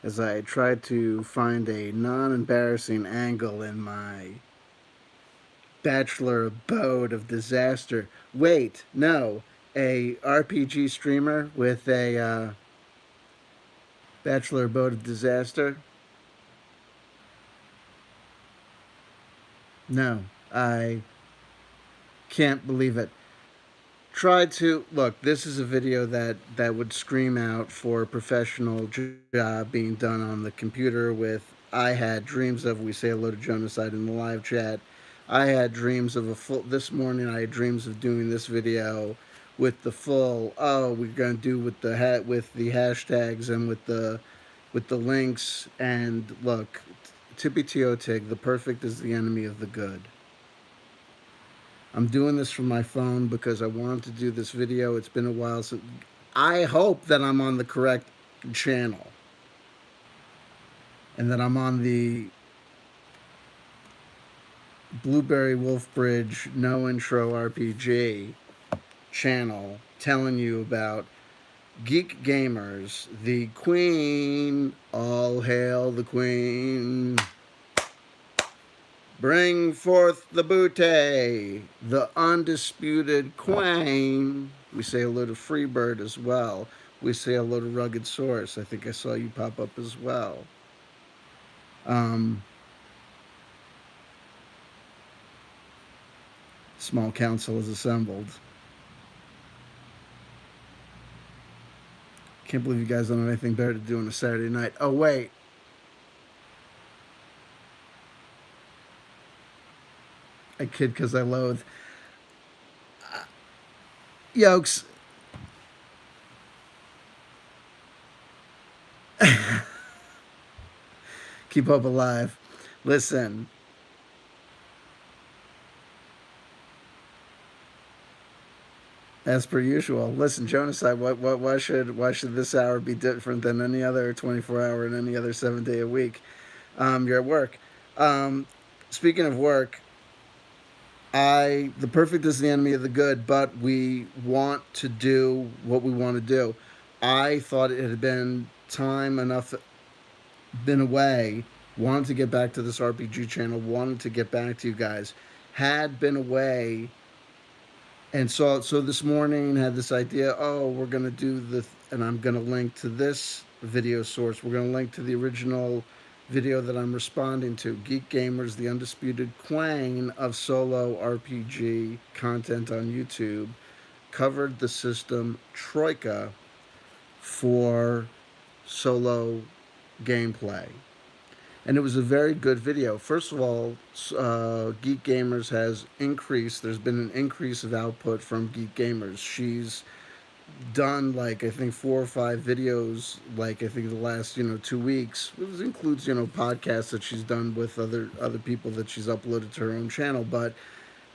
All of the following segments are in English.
as I tried to find a non-embarrassing angle in my bachelor abode of disaster. Wait, no, a RPG streamer with a bachelor abode of disaster? No, I can't believe it. Try to look. This is a video that would scream out for a professional job being done on the computer. With I had dreams of. We say hello to Jonaside in the live chat. I had dreams of a full. This morning I had dreams of doing this video with the full. Oh, we're gonna do with the hat with the hashtags and with the links. And look, Tippy Teotig, the perfect is the enemy of the good. I'm doing this from my phone because I wanted to do this video. It's been a while, so I hope that I'm on the correct channel and that I'm on the Blueberry Wolf Bridge No Intro RPG channel telling you about Geek Gamers, the Queen. All hail the Queen. Bring forth the booty, the undisputed queen. We say hello to Freebird as well. We say hello to Rugged Source. I think I saw you pop up as well. Small council is assembled. Can't believe you guys don't have anything better to do on a Saturday night. Oh, wait. I kid because I loathe. Yokes. Keep hope alive. Listen. As per usual. Listen, Jonas, why should this hour be different than any other 24-hour and any other 7-day a week? You're at work. Um, Speaking of work, the perfect is the enemy of the good, but we want to do what we want to do. I thought it had been time enough, been away, wanted to get back to this RPG channel, wanted to get back to you guys, had been away, and so this morning had this idea. Oh, we're gonna do the, and I'm gonna link to this video source. We're gonna link to the original video that I'm responding to. Geek Gamers, the undisputed queen of solo RPG content on YouTube, covered the system Troika for solo gameplay. And it was a very good video. First of all, Geek Gamers has increased. There's been an increase of output from Geek Gamers. She's done like I think 4 or 5 videos. Like I think the last 2 weeks. This includes podcasts that she's done with other people that she's uploaded to her own channel. But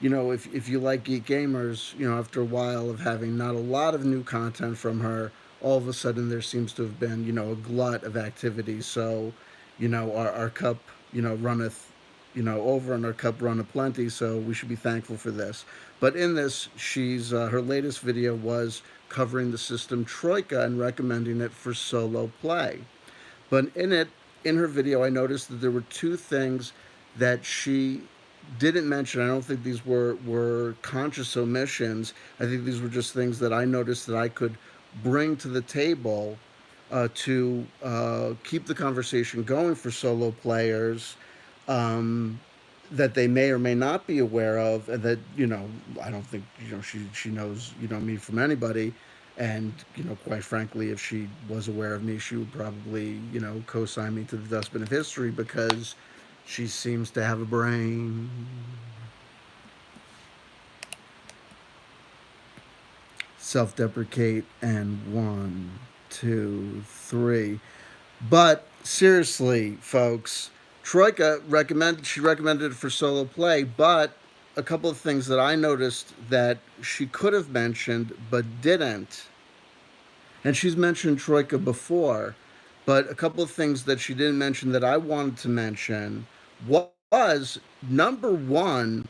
if you like Geek Gamers, after a while of having not a lot of new content from her, all of a sudden there seems to have been a glut of activity. So our cup runneth over, and our cup runneth plenty, so we should be thankful for this. But in this, she's her latest video was covering the system Troika and recommending it for solo play. But in her video, I noticed that there were 2 things that she didn't mention. I don't think these were conscious omissions. I think these were just things that I noticed that I could bring to the table to keep the conversation going for solo players, that they may or may not be aware of, and that I don't think she knows me from anybody. And quite frankly, if she was aware of me, she would probably co-sign me to the dustbin of history, because she seems to have a brain. Self-deprecate, and 1, 2, 3. But seriously, folks, Troika recommended it for solo play, but a couple of things that I noticed that she could have mentioned but didn't. And she's mentioned Troika before, but a couple of things that she didn't mention that I wanted to mention was, number one,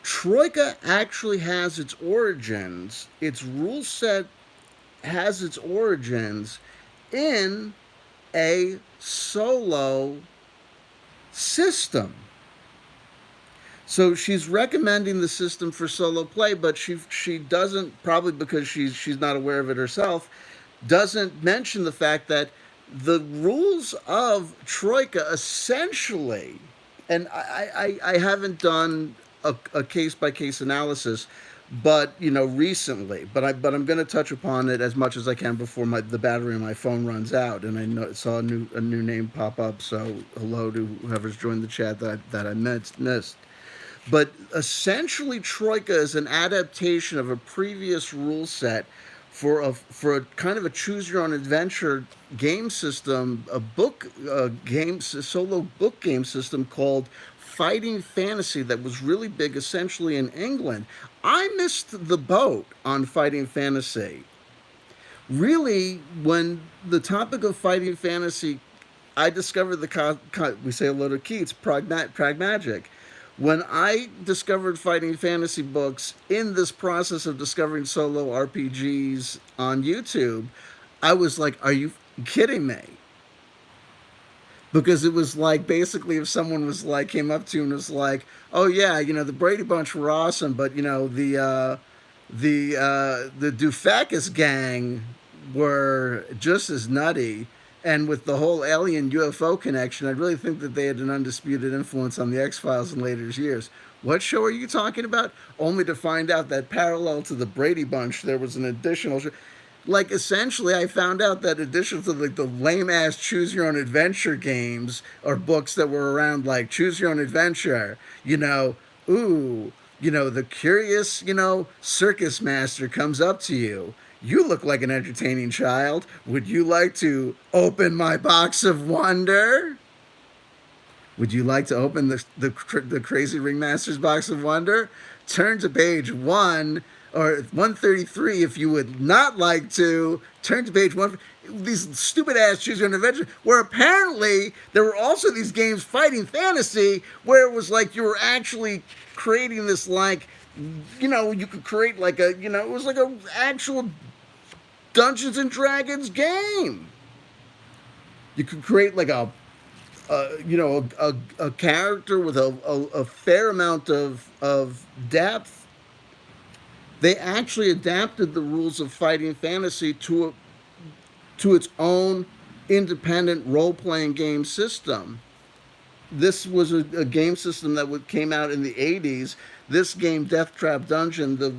Troika actually has its origins. Its rule set has its origins in a solo system. So she's recommending the system for solo play, but she doesn't, probably because she's not aware of it herself, doesn't mention the fact that the rules of Troika essentially, and I haven't done a case by case analysis, but recently, but I'm going to touch upon it as much as I can before the battery on my phone runs out. And I saw a new name pop up, so hello to whoever's joined the chat that I missed. But essentially, Troika is an adaptation of a previous rule set for a kind of a choose your own adventure game system, a solo book game system called Fighting Fantasy that was really big essentially in England. I missed the boat on Fighting Fantasy. Really, when the topic of Fighting Fantasy, I discovered we say hello to Keats, Pragmagic. When I discovered Fighting Fantasy books in this process of discovering solo RPGs on YouTube, I was like, are you kidding me? Because it was like, basically, if someone was like, came up to you and was like, oh yeah, the Brady Bunch were awesome, but the Dufakis gang were just as nutty. And with the whole alien UFO connection, I really think that they had an undisputed influence on the X Files in later years. What show are you talking about? Only to find out that parallel to the Brady Bunch, there was an additional show. Like, essentially, I found out that additional to like the lame ass choose your own adventure games or books that were around, like choose your own adventure, the curious, circus master comes up to you. You look like an entertaining child. Would you like to open my box of wonder? Would you like to open the Crazy Ringmaster's box of wonder? Turn to page 1 or 133 if you would not like to. Turn to page 1. These stupid ass choose your own adventure, where apparently there were also these games Fighting Fantasy where it was like you were actually creating this, like, you could create like it was like a actual Dungeons and Dragons game. You could create like a character with a fair amount of depth. They actually adapted the rules of Fighting Fantasy to its own independent role-playing game system. This was a game system that came out in the 80s. This game, Death Trap Dungeon, the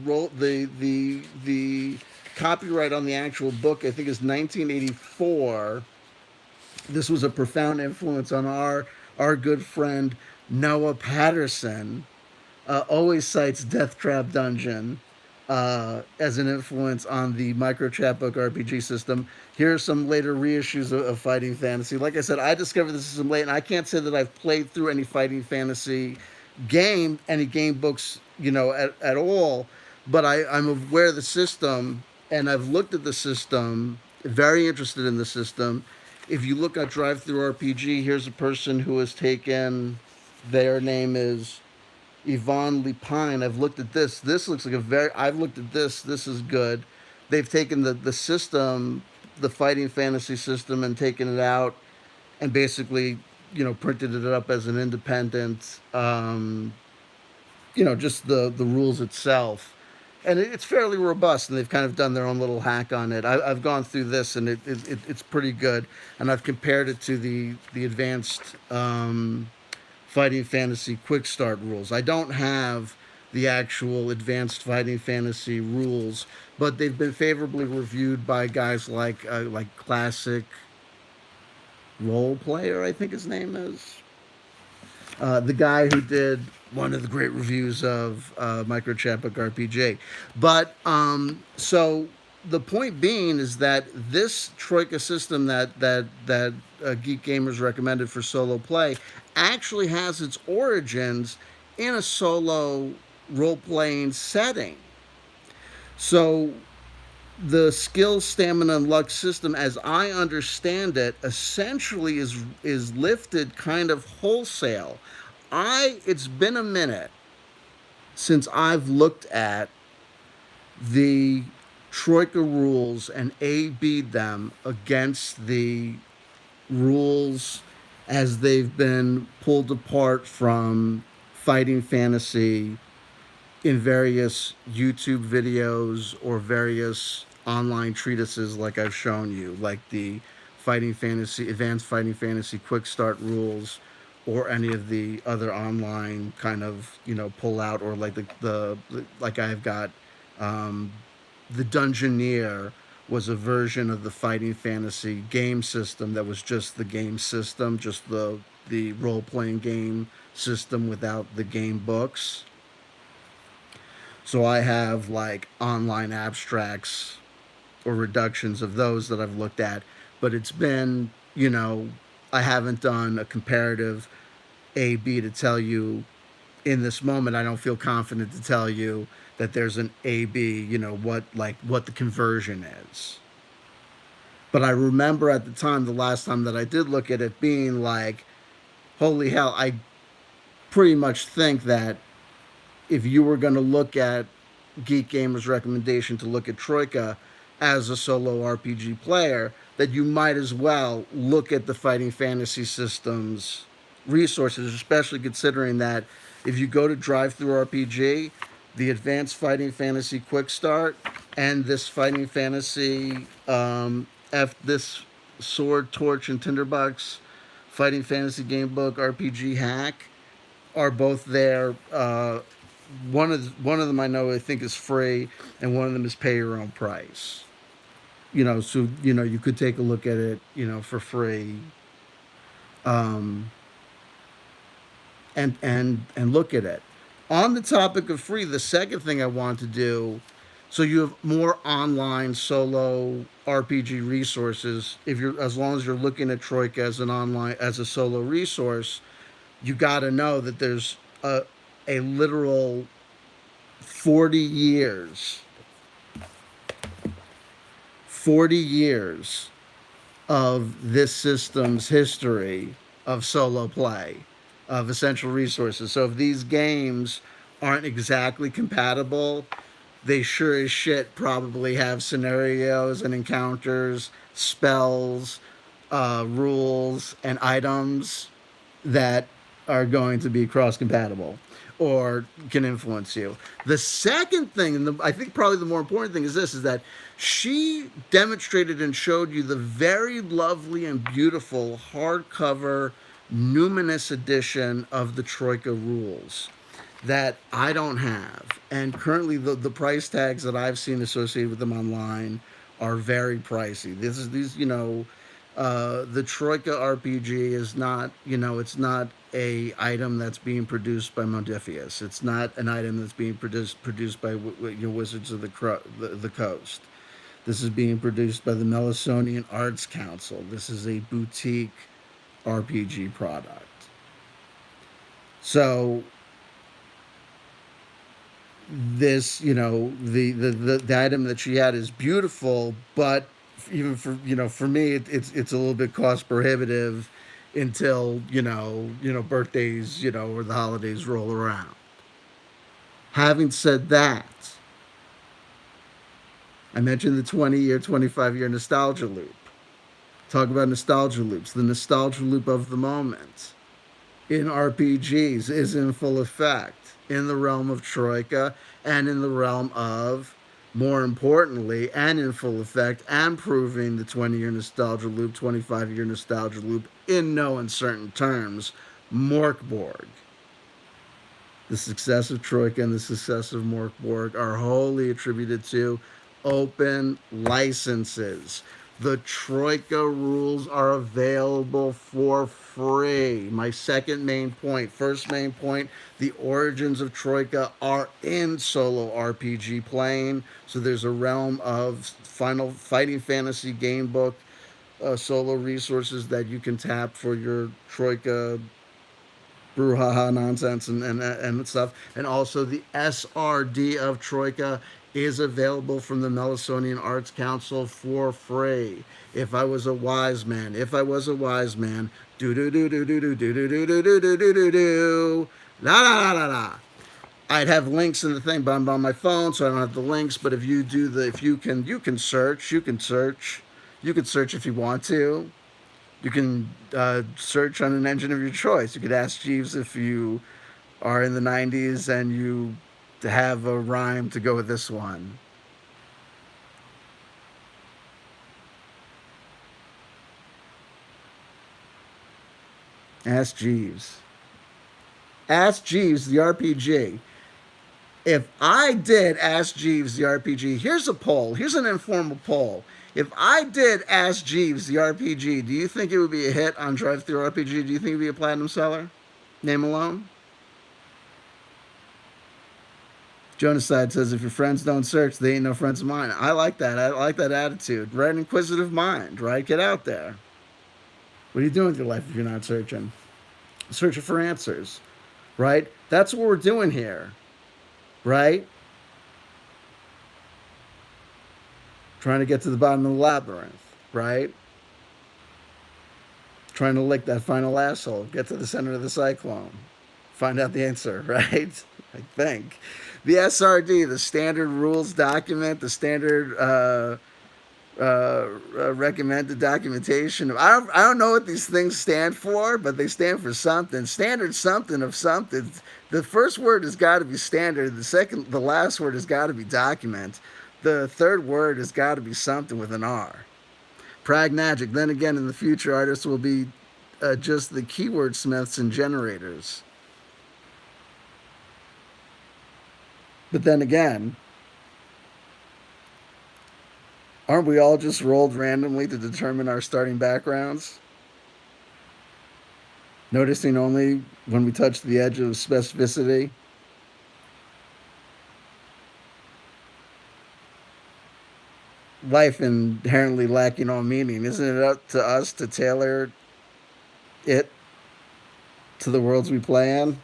copyright on the actual book, I think, is 1984. This was a profound influence on our good friend Noah Patterson. Always cites Death Trap Dungeon as an influence on the Microchat book RPG system. Here are some later reissues of Fighting Fantasy. Like I said, I discovered the system late, and I can't say that I've played through any Fighting Fantasy any game books, at all. But I'm aware of the system, and I've looked at the system, very interested in the system. If you look at Drive Through RPG, here's a person who has taken, their name is Yvonne Lepine. I've looked at this. This looks like I've looked at this. This is good. They've taken the system, the Fighting Fantasy system, and taken it out and basically, printed it up as an independent, just the rules itself. And it's fairly robust, and they've kind of done their own little hack on it. I've gone through this, and it's pretty good. And I've compared it to the advanced Fighting Fantasy Quick Start rules. I don't have the actual advanced Fighting Fantasy rules, but they've been favorably reviewed by guys like Classic Role Player, I think his name is. The guy who did one of the great reviews of Microchat Book RPG. But so the point being is that this Troika system that Geek Gamers recommended for solo play actually has its origins in a solo role-playing setting. So the skill, stamina, and luck system, as I understand it, essentially is lifted kind of wholesale. It's been a minute since I've looked at the Troika rules and A-B'd them against the rules as they've been pulled apart from Fighting Fantasy in various YouTube videos or various online treatises like I've shown you, like the Fighting Fantasy, Advanced Fighting Fantasy Quick Start rules, or any of the other online kind of, pull out, or like like I've got um, the Dungeoneer was a version of the Fighting Fantasy game system that was just the game system, just the role playing game system without the game books. So I have like online abstracts or reductions of those that I've looked at, but it's been, I haven't done a comparative A B to tell you in this moment. I don't feel confident to tell you that there's an A B, what the conversion is. But I remember at the time, the last time that I did look at it, being like, holy hell, I pretty much think that if you were going to look at Geek Gamer's recommendation to look at Troika as a solo RPG player, that you might as well look at the Fighting Fantasy Systems resources, especially considering that if you go to DriveThru RPG, the Advanced Fighting Fantasy Quick Start, and this Fighting Fantasy this Sword, Torch, and Tinderbox Fighting Fantasy Game Book RPG Hack are both there. One of them I think is free, and one of them is pay your own price. So you could take a look at it, for free, um, and look at it. On the topic of free, the second thing I want to do, so you have more online solo RPG resources. As long as you're looking at Troika as a solo resource, you got to know that there's a literal 40 years 40 years of this system's history of solo play, of essential resources. So if these games aren't exactly compatible, they sure as shit probably have scenarios and encounters, spells, rules, and items that are going to be cross compatible or can influence you. The second thing, and I think probably the more important thing, is this: is that she demonstrated and showed you the very lovely and beautiful hardcover numinous edition of the Troika rules that I don't have. And currently the price tags that I've seen associated with them online are very pricey. The Troika RPG is not, it's not a item that's being produced by Modiphius. It's not an item that's being produced by Wizards of the Coast. This is being produced by the Melisonian Arts Council. This is a boutique RPG product. So this, the item that she had is beautiful, but even for me, it's a little bit cost prohibitive until birthdays, or the holidays roll around. Having said that, I mentioned the 20-year, 25-year nostalgia loop. Talk about nostalgia loops. The nostalgia loop of the moment in RPGs is in full effect in the realm of Troika, and in the realm of, more importantly, and in full effect, and proving the 20-year nostalgia loop, 25-year nostalgia loop in no uncertain terms, Mörk Borg. The success of Troika and the success of Mörk Borg are wholly attributed to open licenses. The Troika rules are available for free. My second main point. First main point, the origins of Troika are in solo RPG playing. So there's a realm of Final Fighting Fantasy game book solo resources that you can tap for your Troika brouhaha nonsense and stuff. And also the SRD of Troika is available from the Melisonian Arts Council for free. If I was a wise man, do do do do do do do do do do do do do do la la la la la. I'd have links in the thing, but I'm on my phone, so I don't have the links. But if you search, you can search if you want to. You can search on an engine of your choice. You could ask Jeeves if you are in the 90s and you have a rhyme to go with this one. Ask Jeeves. Ask Jeeves the RPG. If I did Ask Jeeves the RPG, here's a poll. Here's an informal poll. If I did Ask Jeeves the RPG, do you think it would be a hit on Drive Thru RPG? Do you think it would be a platinum seller? Name alone? Jonaside says, if your friends don't search, they ain't no friends of mine. I like that. I like that attitude. Right? An inquisitive mind, right? Get out there. What are you doing with your life if you're not searching? Searching for answers, right? That's what we're doing here, right? Trying to get to the bottom of the labyrinth, right? Trying to lick that final asshole, get to the center of the cyclone, find out the answer, right? I think. The SRD, the standard rules document, the standard recommended documentation. I don't know what these things stand for, but they stand for something. Standard something of something. The first word has got to be standard. The last word has got to be document. The third word has got to be something with an R. Pragmagic. Then again, in the future, artists will be just the keyword smiths and generators. But then again, aren't we all just rolled randomly to determine our starting backgrounds? Noticing only when we touch the edge of specificity? Life inherently lacking all meaning. Isn't it up to us to tailor it to the worlds we play in?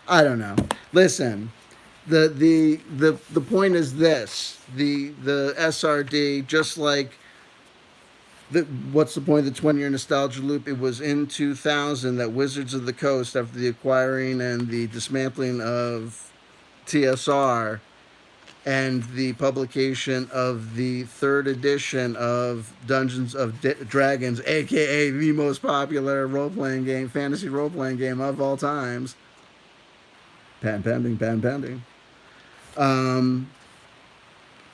I don't know. Listen, the point is this: the SRD, just like what's the point of the 20-year nostalgia loop? It was in 2000 that Wizards of the Coast, after the acquiring and the dismantling of TSR and the publication of the third edition of Dungeons of Dragons, aka the most popular role-playing game, fantasy role-playing game of all times. Patent pending, patent pending. Um,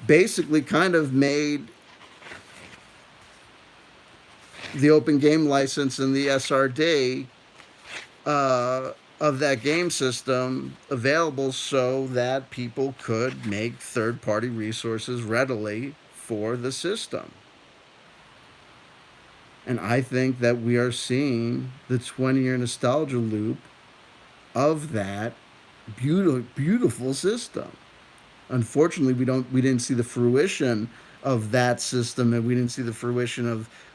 Basically, kind of made the open game license and the SRD of that game system available so that people could make third-party resources readily for the system. And I think that we are seeing the 20-year nostalgia loop of that beautiful system. Unfortunately, we didn't see the fruition of that system, and we didn't see the fruition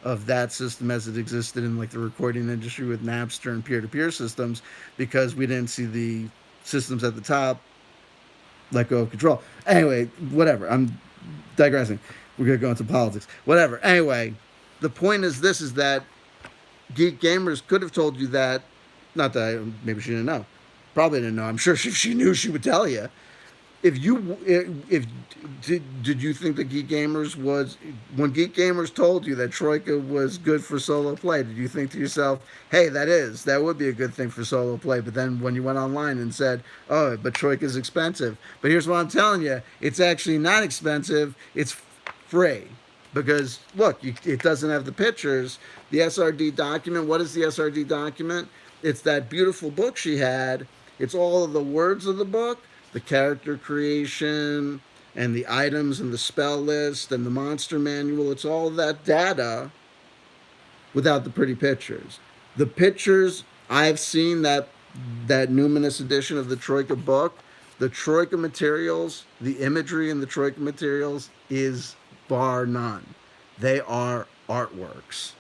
of that system as it existed in like the recording industry with Napster and peer-to-peer systems, because we didn't see the systems at the top let go of control. Anyway, whatever. I'm digressing. We're gonna go into politics. Whatever. Anyway, the point is this: is that Geek Gamers could have told you that. Not that maybe she didn't know. Probably didn't know. I'm sure if she knew, she would tell you. If did you think that Geek Gamers was, when Geek Gamers told you that Troika was good for solo play, did you think to yourself, hey, that would be a good thing for solo play? But then when you went online and said, oh, but Troika's expensive. But here's what I'm telling you, it's actually not expensive, it's free. Because look, it doesn't have the pictures. The SRD document, what is the SRD document? It's that beautiful book she had. It's all of the words of the book, the character creation, and the items and the spell list and the monster manual. It's all that data without the pretty pictures. The pictures, I've seen that numinous edition of the Troika book. The Troika materials, the imagery in the Troika materials is bar none. They are artworks.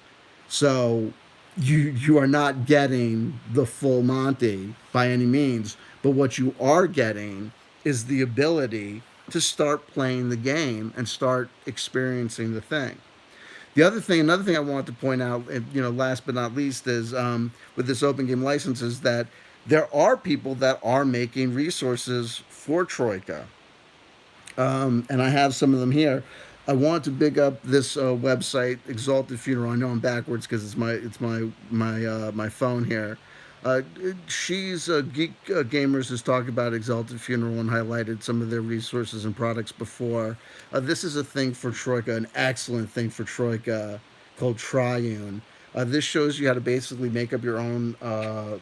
So you are not getting the full Monty by any means, but what you are getting is the ability to start playing the game and start experiencing the thing. Another thing I wanted to point out, last but not least, is with this open game license, is that there are people that are making resources for Troika, and I have some of them here. I want to big up this website, Exalted Funeral. I know I'm backwards because it's my phone here. Uh, she's Geek Gamers has talked about Exalted Funeral and highlighted some of their resources and products before. This is a thing for Troika, an excellent thing for Troika called Triune. This shows you how to basically make up your own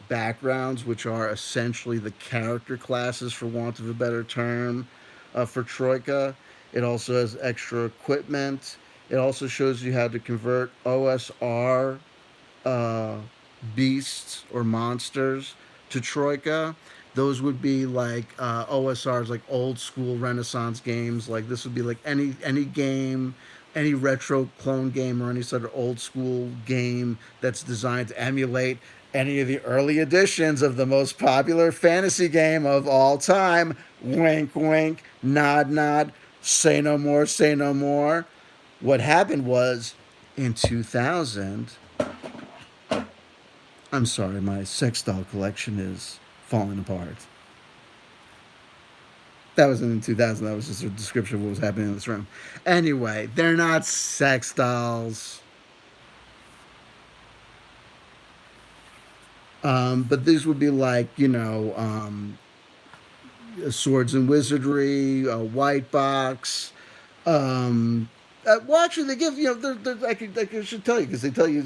backgrounds, which are essentially the character classes, for want of a better term, for Troika. It also has extra equipment. It also shows you how to convert OSR uh, beasts or monsters to Troika. Those would be like OSRs, like old school Renaissance games. Like this would be like any game, any retro clone game or any sort of old school game that's designed to emulate any of the early editions of the most popular fantasy game of all time. Wink, wink, nod, nod. Say no more, say no more. What happened was in 2000, I'm sorry, my sex doll collection is falling apart. That wasn't in 2000. That was just a description of what was happening in this room. Anyway, they're not sex dolls. But these would be like, swords and wizardry, a white box. Well, actually, they give I should tell you because they tell you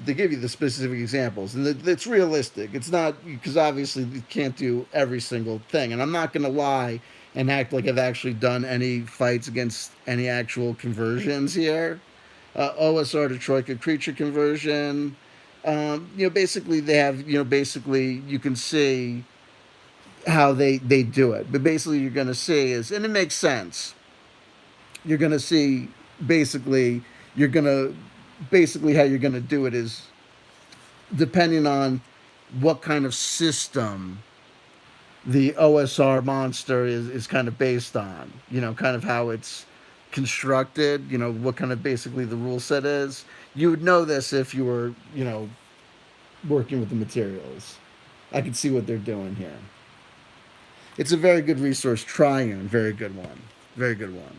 they give you the specific examples and it's realistic. It's not because obviously you can't do every single thing, and I'm not going to lie and act like I've actually done any fights against any actual conversions here. OSR to Troika creature conversion. Basically they have basically you can see how they do it, but basically you're going to see is, and it makes sense, you're going to see basically you're going to basically how you're going to do it is depending on what kind of system the OSR monster is kind of based on, kind of how it's constructed, what kind of basically the rule set is. You would know this if you were, working with the materials. I can see what they're doing here. It's a very good resource. Triune, very good one. Very good one.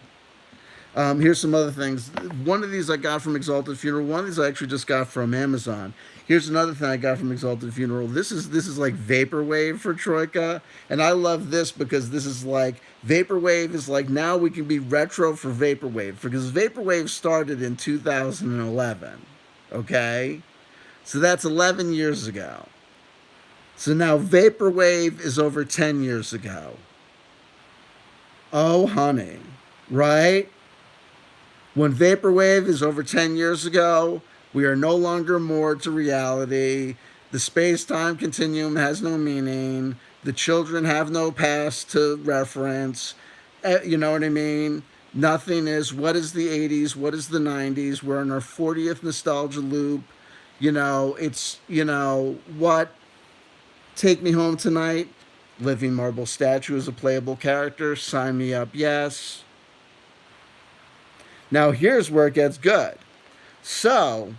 Here's some other things. One of these I got from Exalted Funeral. One of these I actually just got from Amazon. Here's another thing I got from Exalted Funeral. This is like vaporwave for Troika, and I love this because this is like vaporwave is like now we can be retro for vaporwave because vaporwave started in 2011. Okay, so that's 11 years ago. So now vaporwave is over 10 years ago. Oh, honey, right? When vaporwave is over 10 years ago, we are no longer moored to reality. The space time continuum has no meaning. The children have no past to reference. You know what I mean? Nothing is what is the 80s, what is the 90s. We're in our 40th nostalgia loop. It's, what? Take Me Home Tonight. Living Marble Statue is a playable character. Sign me up, yes. Now, here's where it gets good. So,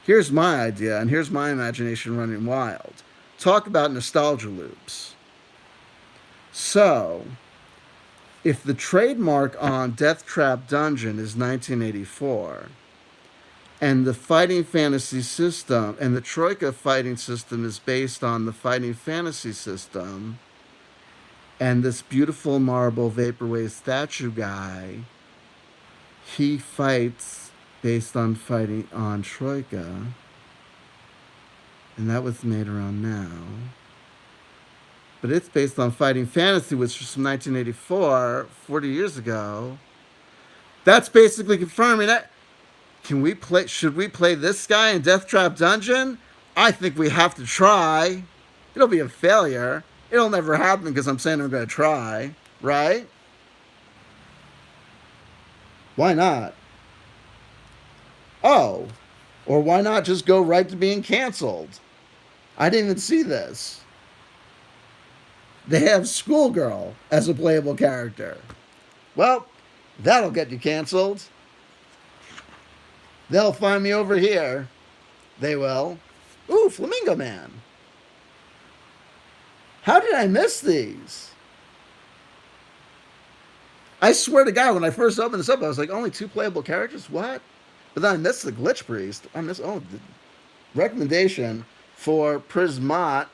here's my idea, and here's my imagination running wild. Talk about nostalgia loops. So, if the trademark on Death Trap Dungeon is 1984, and the fighting fantasy system and the Troika fighting system is based on the fighting fantasy system, and this beautiful marble vaporwave statue guy, he fights based on fighting on Troika, and that was made around now. But it's based on fighting fantasy, which was from 1984, 40 years ago. That's basically confirming that. Can we play? Should we play this guy in Death Trap Dungeon? I think we have to try. It'll be a failure. It'll never happen because I'm saying I'm going to try, right? Why not? Oh, or why not just go right to being canceled? I didn't even see this. They have Schoolgirl as a playable character. Well, that'll get you canceled. They'll find me over here. They will. Ooh, Flamingo Man. How did I miss these? I swear to God, when I first opened this up, I was like, only 2 playable characters? What? But then I missed the Glitch Priest. I missed, the recommendation for Prismat,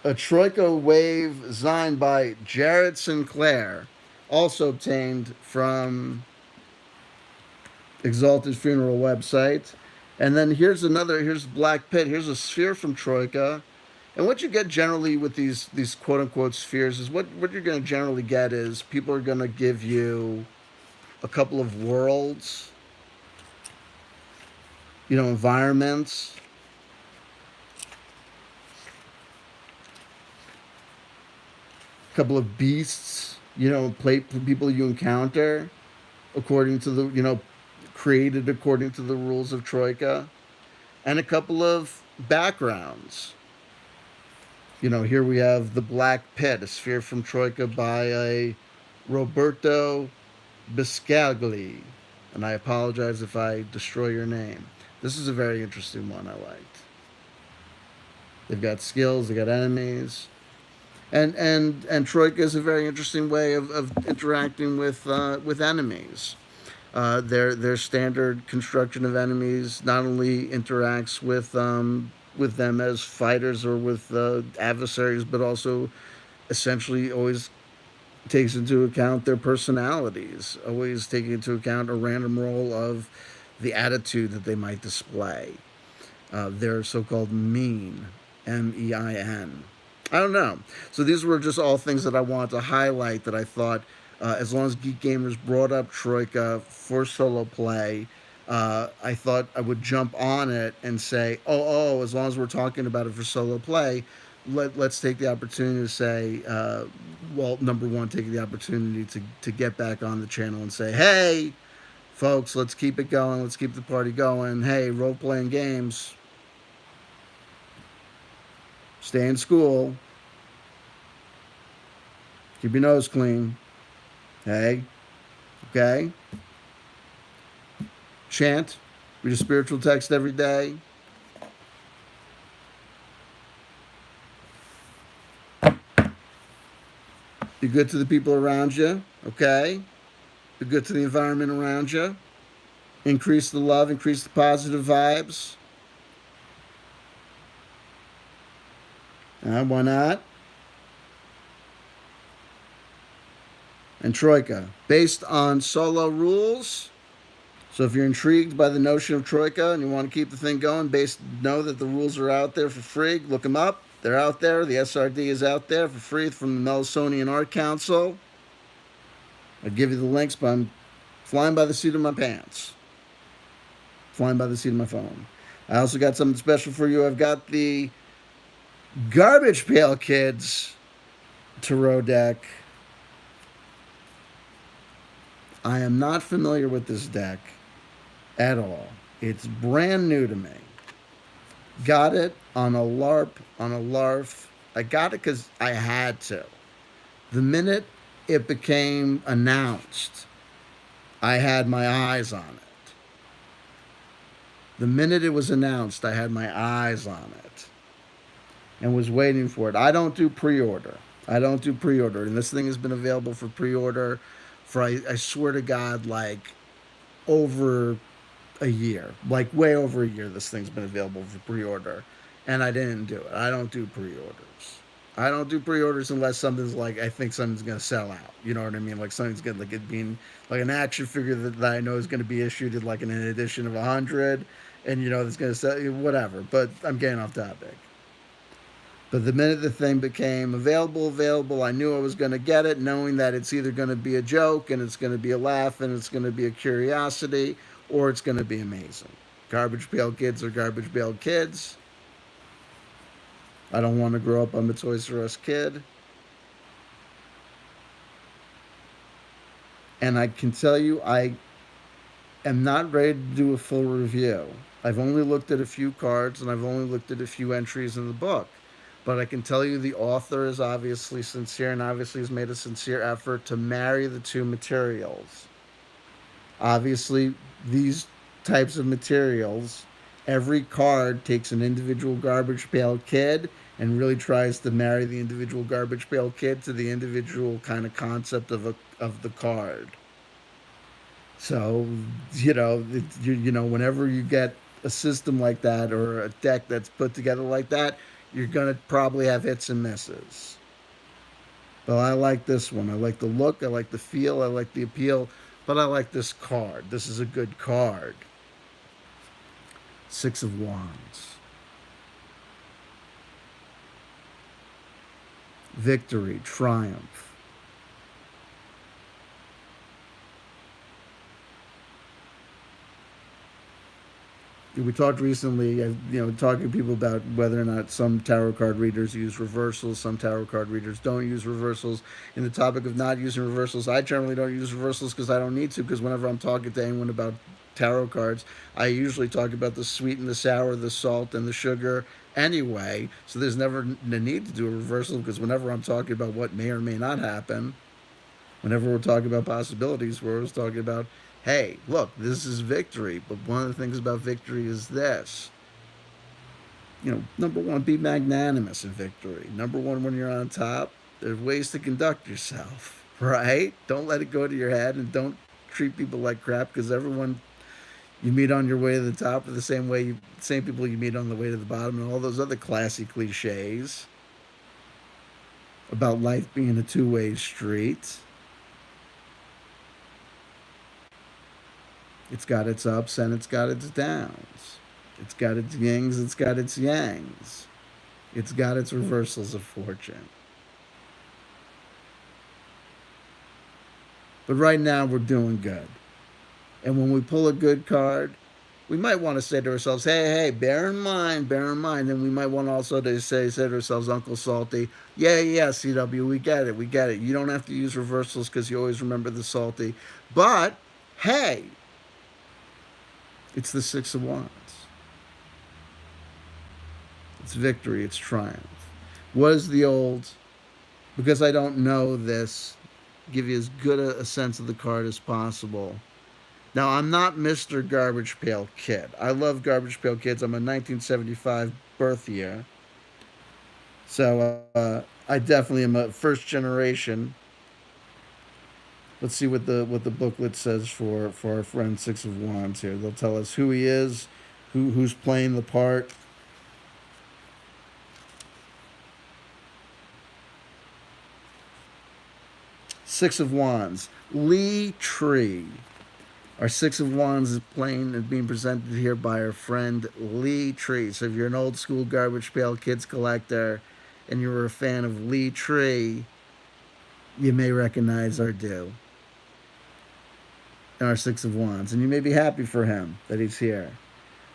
a Troika Wave designed by Jared Sinclair, also obtained from Exalted Funeral website. And then here's Black Pit. Here's a sphere from Troika. And what you get generally with these quote unquote spheres is what you're going to generally get is people are going to give you a couple of worlds, environments, a couple of beasts, play people you encounter according to the created according to the rules of Troika, and a couple of backgrounds. Here we have the Black Pit, a sphere from Troika by a Roberto Biscagli. And I apologize if I destroy your name. This is a very interesting one I liked. They've got skills, they got enemies. And Troika is a very interesting way of interacting with enemies. Their standard construction of enemies not only interacts with them as fighters or with adversaries, but also essentially always takes into account their personalities, always taking into account a random roll of the attitude that they might display. They're so-called mean, MEIN. I don't know. So these were just all things that I wanted to highlight that I thought, as long as Geek Gamers brought up Troika for solo play, I thought I would jump on it and say, as long as we're talking about it for solo play, let's take the opportunity to say, number one, take the opportunity to get back on the channel and say, hey, folks, let's keep it going. Let's keep the party going. Hey, role-playing games. Stay in school. Keep your nose clean. Hey, okay? Chant. Read a spiritual text every day. Be good to the people around you, okay? Be good to the environment around you. Increase the love, increase the positive vibes. Why not? And Troika, based on solo rules. So if you're intrigued by the notion of Troika and you want to keep the thing going, know that the rules are out there for free. Look them up. They're out there. The SRD is out there for free from the Melisonian Art Council. I'll give you the links, but I'm flying by the seat of my pants. Flying by the seat of my phone. I also got something special for you. I've got the Garbage Pail Kids Tarot deck. I am not familiar with this deck at all. It's brand new to me. Got it on a LARP, on a LARF. I got it because I had to. The minute it became announced, I had my eyes on it. The minute it was announced, I had my eyes on it and was waiting for it. I don't do pre-order. And this thing has been available for pre-order for, I swear to God, like over a year. Like way over a year this thing's been available for pre-order. And I didn't do it. I don't do pre-orders. I don't do pre-orders unless something's like, I think something's going to sell out. You know what I mean? Like something's going to, like it being like an action figure that I know is going to be issued in like an edition of 100. And it's going to sell, whatever. But I'm getting off topic. But the minute the thing became available, I knew I was going to get it, knowing that it's either going to be a joke and it's going to be a laugh and it's going to be a curiosity, or it's going to be amazing. Garbage Pail Kids are Garbage Pail Kids. I don't want to grow up. I'm a Toys R Us kid. And I can tell you, I am not ready to do a full review. I've only looked at a few cards and I've only looked at a few entries in the book. But I can tell you the author is obviously sincere and obviously has made a sincere effort to marry the two materials. Obviously, these types of materials, every card takes an individual Garbage Pail Kid and really tries to marry the individual Garbage Pail Kid to the individual kind of concept of the card. So, whenever you get a system like that or a deck that's put together like that, you're gonna probably have hits and misses. But I like this one. I like the look. I like the feel. I like the appeal. But I like this card. This is a good card. Six of Wands. Victory, triumph. We talked recently, talking to people about whether or not some tarot card readers use reversals, some tarot card readers don't use reversals. In the topic of not using reversals, I generally don't use reversals because I don't need to, because whenever I'm talking to anyone about tarot cards, I usually talk about the sweet and the sour, the salt and the sugar anyway. So there's never the need to do a reversal, because whenever I'm talking about what may or may not happen, whenever we're talking about possibilities, we're always talking about, hey, look, this is victory. But one of the things about victory is this. Number one, be magnanimous in victory. Number one, when you're on top, there's ways to conduct yourself, right? Don't let it go to your head, and don't treat people like crap, because everyone you meet on your way to the top are the same people you meet on the way to the bottom, and all those other classy cliches about life being a two-way street. It's got its ups and it's got its downs. It's got its yings, it's got its yangs. It's got its reversals of fortune. But right now we're doing good. And when we pull a good card, we might want to say to ourselves, hey, bear in mind. And we might want also to say to ourselves, Uncle Salty, yeah, CW, we get it. You don't have to use reversals because you always remember the salty. But, hey, it's the Six of Wands. It's victory, it's triumph. What is the old, because I don't know this, give you as good a sense of the card as possible. Now, I'm not Mr. Garbage Pail Kid. I love Garbage Pail Kids. I'm a 1975 birth year. So I definitely am a first generation. Let's see what the booklet says for our friend Six of Wands here. They'll tell us who he is, who's playing the part. Six of Wands, Lee Tree. Our Six of Wands is playing and being presented here by our friend Lee Tree. So if you're an old school Garbage Pail Kids collector and you were a fan of Lee Tree, you may recognize our due. And our Six of Wands. And you may be happy for him that he's here.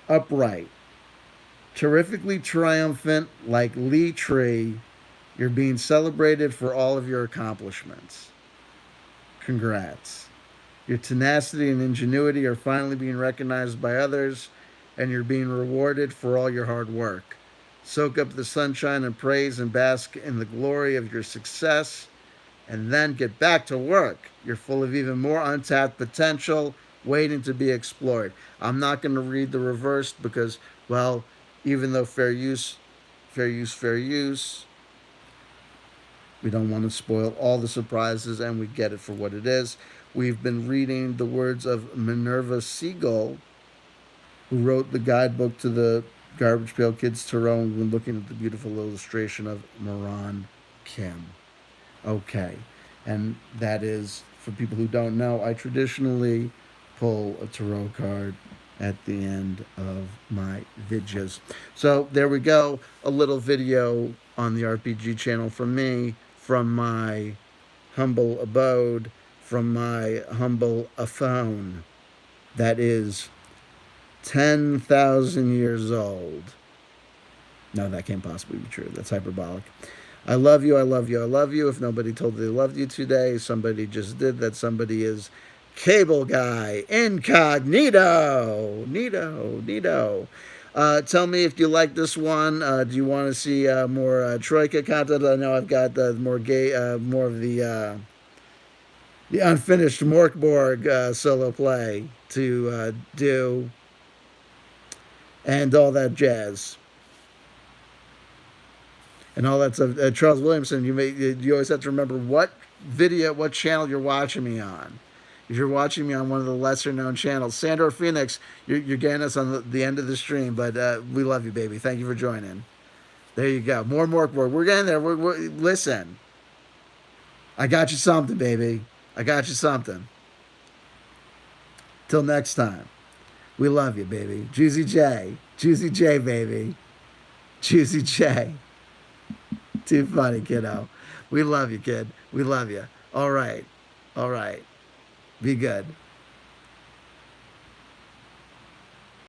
Upright. Terrifically triumphant like Lee Tree. You're being celebrated for all of your accomplishments. Congrats. Your tenacity and ingenuity are finally being recognized by others, and you're being rewarded for all your hard work. Soak up the sunshine and praise and bask in the glory of your success, and then get back to work. You're full of even more untapped potential waiting to be explored. I'm not going to read the reversed because, well, even though fair use, we don't want to spoil all the surprises, and we get it for what it is. We've been reading the words of Minerva Siegel, who wrote the guidebook to the Garbage Pail Kids Tarot, and we've been looking at the beautiful illustration of Moran Kim. Okay, and that is, for people who don't know, I traditionally pull a tarot card at the end of my videos. So there we go, a little video on the RPG channel from me, from my humble abode, from my humble phone that is 10,000 years old. No, that can't possibly be true. That's hyperbolic. I love you. If nobody told you they loved you today, somebody just did. That somebody is Cable Guy Incognito. Nito. Tell me if you like this one. Do you want to see more Troika content? I know I've got more of the unfinished Morkborg solo play to do, and all that jazz. and all that stuff. Charles Williamson, you always have to remember what what channel you're watching me on. If you're watching me on one of the lesser known channels, Sandor Phoenix, you're getting us on the end of the stream, but we love you, baby. Thank you for joining. There you go. More and more. We're getting there. Listen, I got you something, baby. I got you something. Till next time. We love you, baby. Juicy J. Juicy J, baby. Juicy J. Too funny, kiddo. We love you, kid. We love you. All right. All right. Be good.